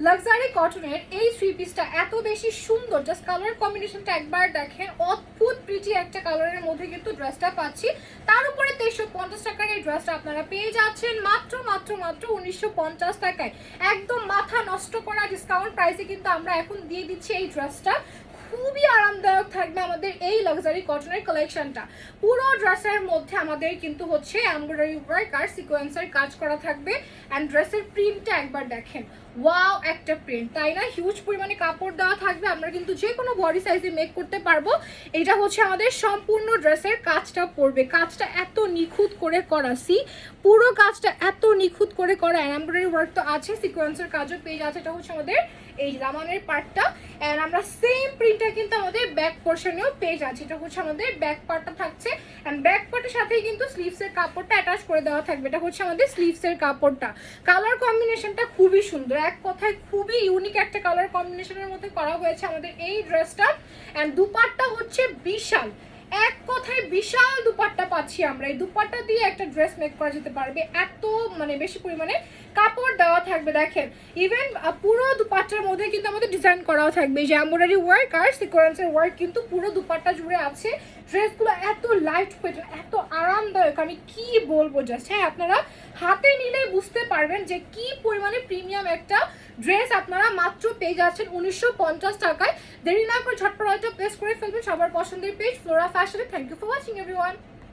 Luxury কটনের এই three পিসটা এত বেশি সুন্দর, জাস্ট কালার কম্বিনেশনটা একবার দেখেন, অদ্ভুত প্রিটি একটা কালারের মধ্যে কিন্তু ড্রেসটা পাচ্ছি। তার উপরে 2350 টাকার এই ড্রেসটা আপনারা পেয়ে যাচ্ছেন মাত্র মাত্র মাত্র 1950 টাকায়। একদম মাথা নষ্ট করা ডিসকাউন্ট প্রাইসে কিন্তু আমরা এখন দিয়ে দিচ্ছি এই ড্রেসটা। খুবই আরামদায়ক থাকবে আমাদের এই লাক্সারি কটনের কালেকশনটা। পুরো ড্রেসের মধ্যে আমাদের কিন্তু হচ্ছে এমব্রয়ডারি ওয়ার্ক আর সিকোয়েন্সের কাজ করা থাকবে। অ্যান্ড ড্রেসের প্রিন্টটা একবার দেখেন, ওয়াও একটা প্রিন্ট, তাই না? হিউজ পরিমাণে কাপড় দেওয়া থাকবে, আমরা কিন্তু যে কোনো বডি সাইজে মেক করতে পারবো। এটা হচ্ছে আমাদের সম্পূর্ণ ড্রেসের কাজটা পড়বে, কাজটা এত নিখুঁত করে করা, পুরো কাজটা এত নিখুঁত করে করা। এমব্রয়ডারি ওয়ার্ক তো আছে, সিকোয়েন্সের কাজও পেয়ে যাচ্ছে। এটা হচ্ছে আমাদের এই দামানের পার্টটা। অ্যান্ড আমরা সেম প্রিন্টটা কিন্তু আমাদের ব্যাক পোর্শনেও পেয়ে যাচ্ছি। এটা হচ্ছে আমাদের ব্যাক পার্টটা থাকছে। অ্যান্ড ব্যাক পার্টের সাথেই কিন্তু স্লিভসের কাপড়টা অ্যাটাচ করে দেওয়া থাকবে। এটা হচ্ছে আমাদের স্লিভসের কাপড়টা। কালার কম্বিনেশনটা খুবই সুন্দর, এক কথায় খুবই ইউনিক একটা কালার কম্বিনেশনের মধ্যে করা হয়েছে আমাদের এই ড্রেসটা। অ্যান্ড দুপাট্টা হচ্ছে বিশাল, এক কথায় বিশাল দুপাট্টা পাচ্ছি আমরা। এই দুপাট্টা দিয়ে একটা ড্রেস মেক করা যেতে পারবে, এত মানে বেশি পরিমাণে কাপড় দেওয়া থাকবে। দেখেন ইভেন পুরো দুপাট্টার মধ্যে কিন্তু আমাদের ডিজাইন করাও থাকবে, যে এমব্রয়ডারি ওয়ার্ক আর সিকোয়েন্সের ওয়ার্ক কিন্তু পুরো দুপাট্টা জুড়ে আছে। ড্রেসগুলো এত লাইট ওয়েট, এত আরামদায়ক, আমি কি বলবো জাস্ট। হ্যাঁ, আপনারা হাতে নিলে বুঝতে পারবেন যে কি পরিমাণে প্রিমিয়াম একটা ড্রেস আপনারা মাত্র পেয়ে যাচ্ছেন 1950 টাকায়। দেরি না করে ঝটপট অর্ডারটা প্লেস করে ফেলবেন সবার পছন্দের পেজ ফ্লোরা ফ্যাশনে। Thank you for watching everyone.